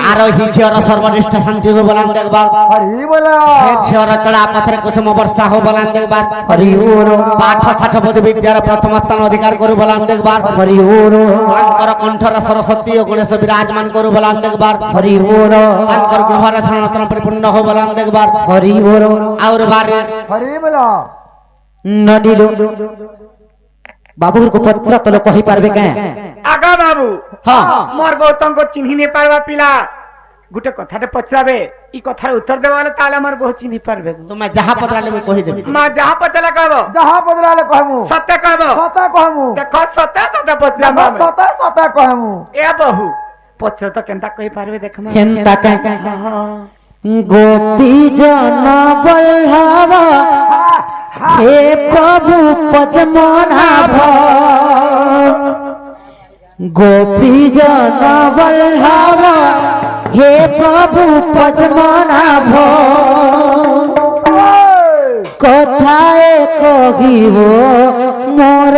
আরোহী ঝিওর সর্বনিষ্ঠ শান্তি হো বলান দেখবার হরি বলা সে ঝিওর চলা পথরে কুসুম বর্ষা হো বলান দেখবার হরি বলো পাঠ ঠাঠ বোধ বিদ্যার প্রথম স্থান অধিকার করু বলান দেখবার হরি বলো তাঙ্কর কণ্ঠর সরস্বতী ও গণেশ বিরাজমান করু বলান দেখবার হরি বলো তাঙ্কর গৃহরে ধনরত্ন পরিপূর্ণ হো বলান দেখবার হরি বলো আর বারে হরি বলা নদিলো বাবুর को पत्र तले कहि पारबे के आगा बाबू हाँ मोर गौतम को चिन्ही नहीं पारबा पिला गुटे कथाटे पचराबे ई कथार उत्तर देवाले ताले मोर बहुत चिन्ही पारबे तुम्हें जहाँ पत्राले में कहि देबी मां जहां पचला कहबो जहां बदलाले कहमु सत्य कहबो सता कहमु देखो सत्य सत्य पचरा सता सता कहमु ए बहू पत्र तो केनता कहि पारबे देखमा केनता के गोपी जन बल्हावा हे प्रभु पद्मनाभ गोपी जन बल्हावा हे प्रभु पद्मनाभ कथाए कहिब मोर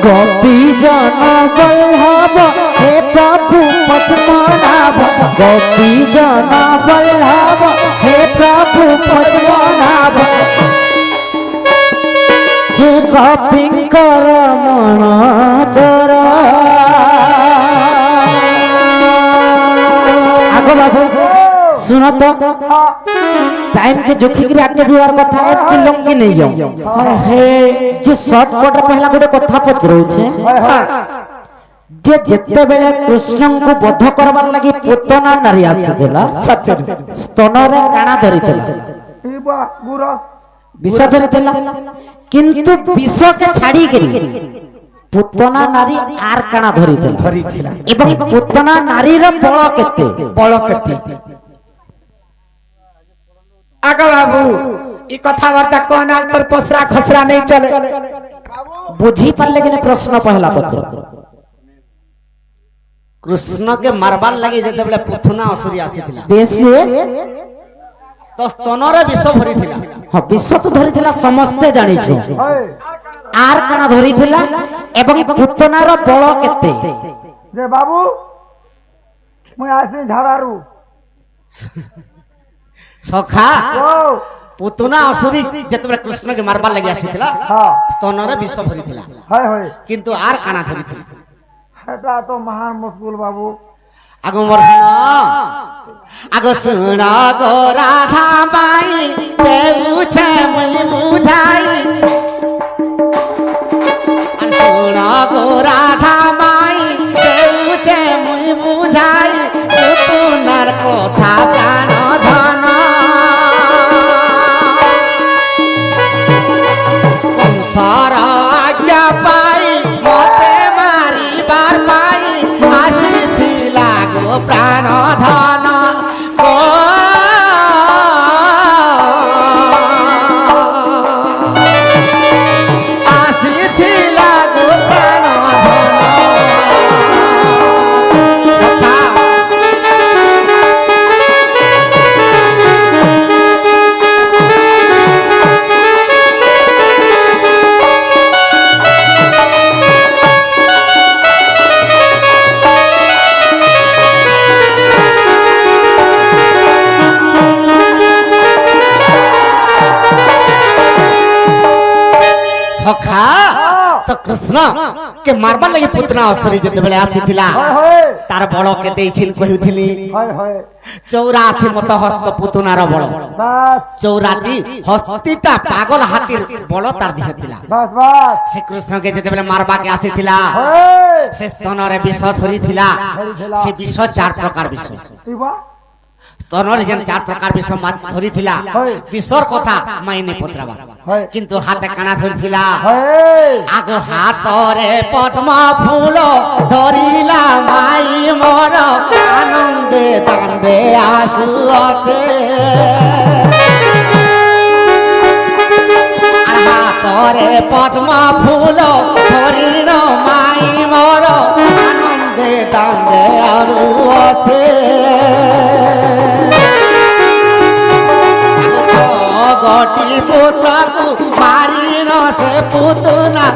गोपी जन बल्लभ हे प्रभु पद्मनाभ गोपी जन बल्लभ हे प्रभु पद्मनाभ हे गोपींकर मन तोर आगो बाबू सुनो तो टाइम के जोखी के आगे जीवार कथा है तिलक की नहीं जाओ जे शॉर्टकट पहला गोटे कथा पचरौ छे जे जत्ते बेले कृष्ण को बध करबार लागि पुतना नारी आसीला सत्य स्तन रे काना धरितला ई बा गुरा विष धरितला किंतु विष के छाड़ी के पुतना नारी आर काना धरितला एवं पुतना नारी रे बळ केते आगा बाबू ई कथा वार्ता कोन आल तर पसरा खसरा नहीं चले बुझी पारले कि प्रश्न पहला पत्र कृष्ण के मारबार लगी जेते बेले पुथुना असुरी आसीथिला बेस बेस तो स्तनरे विष भरिथिला हां विष तो धरिथिला समस्ते जानि छ आर कणा धरिथिला एवं पुतनार बळ केते जे बाबू मैं आसी झाड़ारू सखा पुतना असुरी जेते बेले कृष्ण के मारबार लगी आसीथिला स्तनरे विष भरिथिला हाय हाय किंतु आर काना धरिथिला এটা তো মহান মুশকিল বাবু আগো মরহনা আগো শুনা গো রাধা বাই দেউছে মই বুঝাই আর শুনা গো রাধা বাই দেউছে মই বুঝাই পুতুনার কথা প্রাণ ধন কংসর আজ্ঞা পাই মতে মারিবার পাই আসিথিলা গো প্রাণ ধন গো আসিথিলা গো প্রাণ ধন সখা सखा तो कृष्ण के मारबार लगी पुतना असुरी जेते बेले आसीथिला तार बळ के देइछिन कहिथिली चौराथी मत हस्त पुतनार बळ चौराथी हस्तीटा पागल हाथीर बळ तार दिहथिला से कृष्ण के जेते बेले मारबा के आसीथिला से स्तनरे विष धरिथिला से विष चार प्रकार विष स्तनर जेन चार प्रकार विष धरिथिला विषर कथा माइने पत्राबा किंतु हाथे काना धरिथिला आगो हातरे पद्म फूल धरिला माई मोर आनंदे दांडे आसु আছে আর হাতরে পদ্ম ফুল ধরিল পুতুনা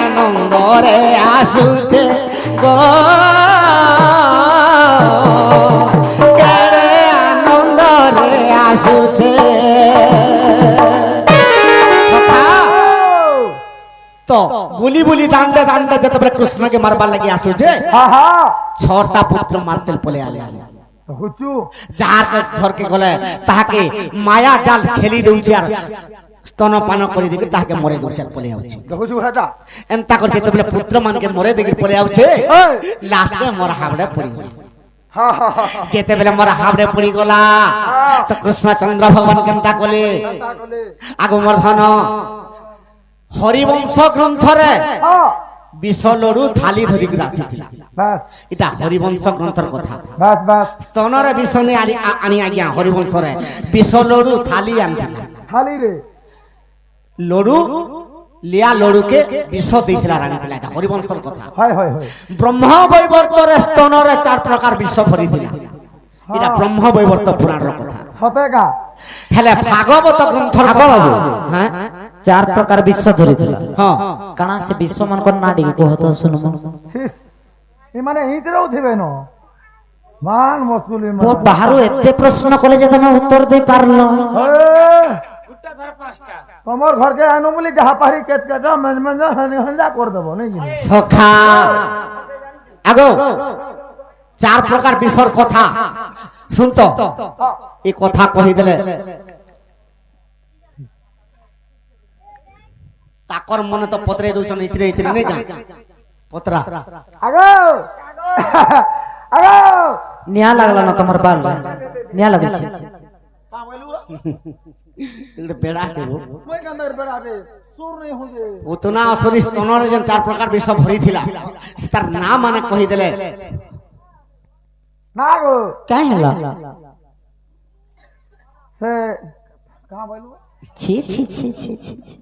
আনন্দরে আসুছে গো কেড়ে আনন্দরে আসুছে তো বুলি বুলি দাণ্ডে দাণ্ডে যেতবে কৃষ্ণকে মারবার লাগি আসুছে ছটা পুত্র মারতেল পলে আলে যার ঘরকে গলে তাহাকে মায়া জাল খেলি দেউছে আর স্তনপান করে দেখি তাহাকে মরে দেউছে আর পলে আউছে এন্তা করে যেতবে পুত্র মানকে মরে দেখি পলে আউছে লাস্টে মোর হাবড়ে পড়ি গলা যেতেবেলে মোর হাবড়ে পড়ি গলা তো কৃষ্ণচন্দ্র ভগবান কেনতা কলে আগু মোর ধন হরিবংশ গ্রন্থরে বিশলরু থালি ধরি আসিছিল এটা হরিবংশ গ্রন্থর কথা স্তনরে বিষ আনি আজ্ঞা হরিবংশরে বিশলরু থালি আনিଥିଲା লড়ু লিয়া লড়ুকে বিষ ଦେଇଥିଲା রানিଥିଲା এটা হরিবংশর কথা ব্রহ্ম বৈবর্তরে স্তনরে 4 প্রকার বিষ ভরিଥିଲା এটা ব্রহ্ম বৈবর্ত পুরাণর কথা সতেকা হেলে ভাগবত গ্রন্থর কথা হ্যাঁ 4 প্রকার বিশ্ব ধরিଥିଲା কানা সে বিশ্ব মানকর না ডিকে কহত শুনম এ মানে হিতরাও থিবে ন মান মসকুলি ও বাহারু এতে প্রশ্ন কলে যে তুমি উত্তর দেই পারলো গুট্টা ধর পাঁচটা তোমার ঘরকে আনো বলি যাহা পারি কেত কেতা মঞ্জ হন্দা কর দেব নাই কি সখা আগো 4 প্রকার বিশ্বর কথা শুনতো এই কথা কহি দেলে তাকর মনে তো পত্রে দউছন ইতরে ইতরে নাই গা পত্রা আগো আগো নিয়া লাগলা না তোমার বাল নিয়া লাগিছে কা বলু এগুলো বেড়াটে গো মই কান্দর বেড়াটে সুর নাই হোজে উতনা অসুরি স্তনরে যেন 4 প্রকার বিষ ভরিଥିଲା তার নাম মানে কহি দেলে না গো কাই হলা সে কা বলু ছি ছি ছি ছি ছি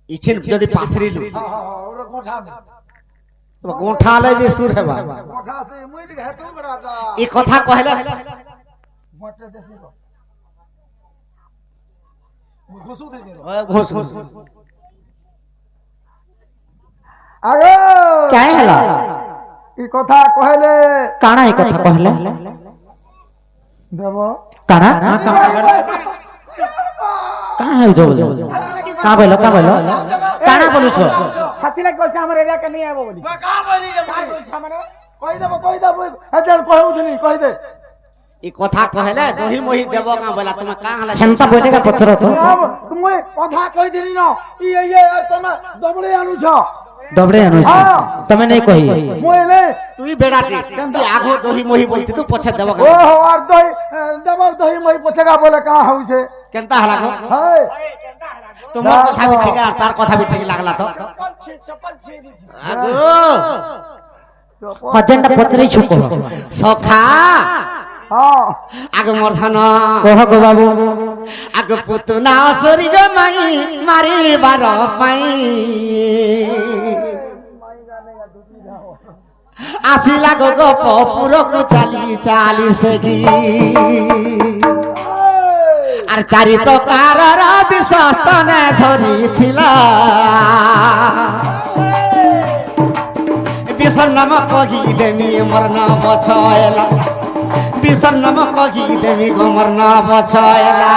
ইছেন যদি পাথরিলু ওরা কোঠা গোঠালে যে সুর হেবা কোঠা সে মই টি হেতু বেড়াটা এই কথা কহিলে মটে দেশি গো ঘুসু দে দিল ঘোষ আগো কাই হলা এই কথা কইলে কানা এই কথা কহলে দেব কানা কাহা হই যাও কা বলো কানা বলুছ হাতি লাগ কইছে আমার এরিয়া কে নিয়ে আবো বলি কা বলি যে মানে কই দেব হাজার কইউছনি কই দে এই কথা কহিলে দহি মহি দেব না বলা তুমি কা হলা হেনতা বইলেগা পত্র তো তুমি কথা কই দিনি না ই আর তুমি দবড়ে আনুছ দবড়ে আনুছ তুমি নাই কই মই নে তুই বেড়াটে তুই আগো দহি মহি বলতি তু পছে দেব ও আর দই দেব দই মই পছগা বলে কা হউছে কেনতা হলা গো হায় তোমার কথা বি ঠিক আর তার কথা বি ঠিক লাগলা তো চপল ছি আগো অজেন্ডা পত্রই ছুক সখা হ্যাঁ আগে মর্ধন কহ গো বাবু আগে পুতুনা সরি গো মাই মারিবার পাই আসিলা গো গো পুরকু চালি সেগি আর 4 প্রকারর বিশ্বস্তনে ধরিଥିଲା বিশ্বর নাম কহি দেমি মোর না বছয়লা বিশ্বর নাম কহি দেমি গো মোর না বছয়লা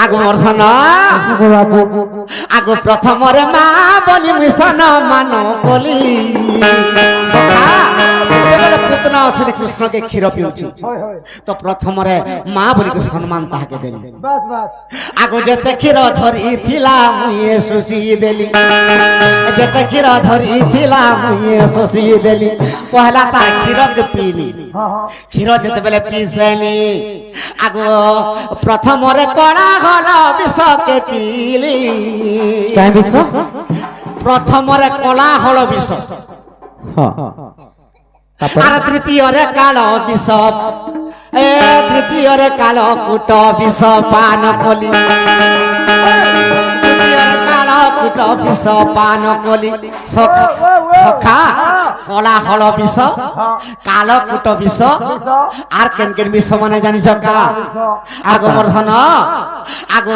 আগো মর্ধন আগো প্রথমরে মা বলি মিশন মান বলি সখা যেতেবেলে পুতনা শ্রী কৃষ্ণকে ক্ষীর পিউছি তো প্রথমরে মা বলি সম্মান তাহাকে দেলি বাস বাস আগো যেতে ক্ষীর ধরিଥିଲା মুয়ে সুশি দেলি যেতে ক্ষীর ধরিଥିଲା মুয়ে সুশি দেলি পহলা তার ক্ষীরকে পিলি ক্ষীর যেতেবেলে পিসেলি আগো প্রথমরে কড়া হল বিষকে পিলি কাই বিষ প্রথমরে কলা হল বিষ আর তৃতীয়রে কাল বিষ তৃতীয়রে কাল কুট বিষ পান কলি তৃতীয়রে কাল কুট বিষ পান কলি সখা কলা হল বিষ কাল কুট বিষ আর কেন কেন বিষ মানে জানিছ কা আগমর্ধন আগ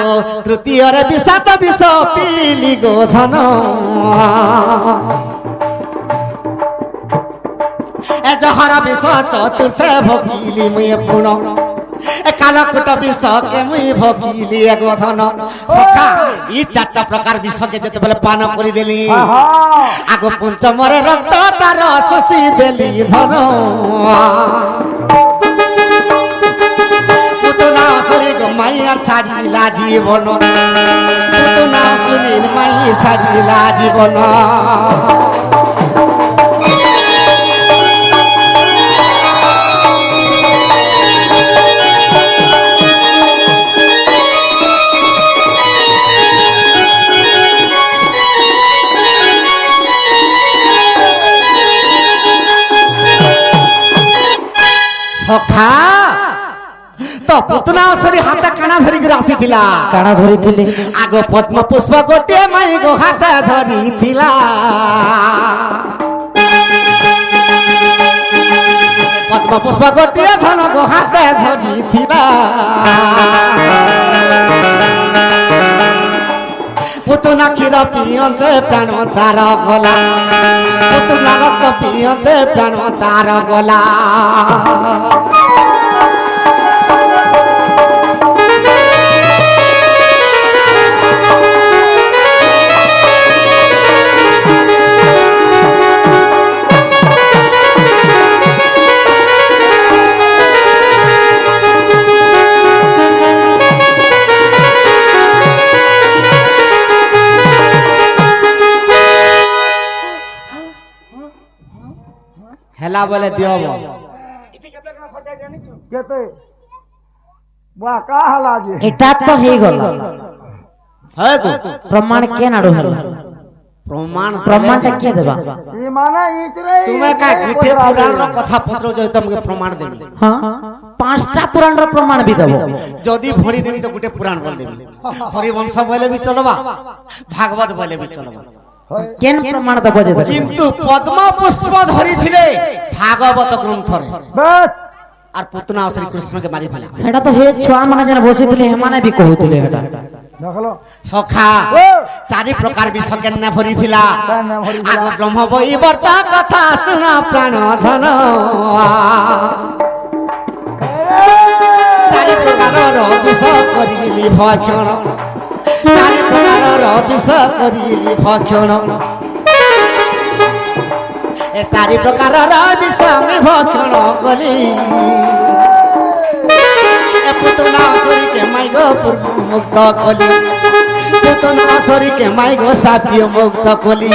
তৃতীয়রে বিষাক্ত বিষ পিলি গোধন এ জহর বিষ চতুর্থে ভোগিলি মুই পুণ এ কালকুট বিষ কে মুই ভোগিলি এ গোধন সখা ই চারটা প্রকার বিষকে যেতেবেলে পান করে দেলি আগ পঞ্চমরে রক্ত তার শোষি দেলি ধন পুতনা অসুরি মাইয়ার ছাড়িলা জীবন পুতনা অসুরির মাই ছাড়িলা জীবন সখা তো পুতনা অসুরি হাতে কানা ধরিকি আসিଥିଲା কাଣା ধরিଥିଲେ আগ পদ্ম পুষ্প গোটে মাই গো হাতে ধরিଥିଲା পদ্ম পুষ্প গোটে ধন গো হাতে ধরিଥିଲା পুতনা ক্ষীর পিয়ন্তে প্রাণ তার গলা পুতনা রক্ত পিয়ন্তে প্রাণ তার গলা হেলা বলে দিও কেতে বা কা হলা যে এটা তো হয়ে গেল হ্যাঁ গো প্রমাণ কে নাড়ু হল প্রমাণটা কে দেবা ই মানে ইচরে তুমি কা গুটে পুরাণর কথা পত্র যদি তোমাকে প্রমাণ দেবি হ্যাঁ পাঁচটা পুরাণর প্রমাণ বি দেব যদি ভরি দেবি তো গুটে পুরাণ বল দেবি হরিবংশ বলে বি চলবা ভাগবত বলে বি চলবা কেন প্রমাণ দেব যে কিন্তু পদ্ম পুষ্প ধরিଥିଲେ ভাগবত গ্রন্থরে বাস আর পুতনা শ্রী কৃষ্ণকে মারিଥିଲା এটা তো হে ছুয়া মানে যেন বসিଥିଲେ হেমানে বি কহুଥିଲେ এটা দেখলো সখা চারি প্রকার বিষ কেনে ভরিଥିଲା আগ ব্রহ্ম বই বর্তা কথা শুনা প্রাণ ধন চারি প্রকারর বিষ করিলি ভক্ষণ চারি প্রকারর বিষ করিলি ভক্ষণ এ চারি প্রকারর বিষ আমি ভক্ষণ কলি পুতনা অসুরীকে মাই গো পূর্ব মুক্ত কলি পুতনা অসুরীকে মাই গো সাপিও মুক্ত কলি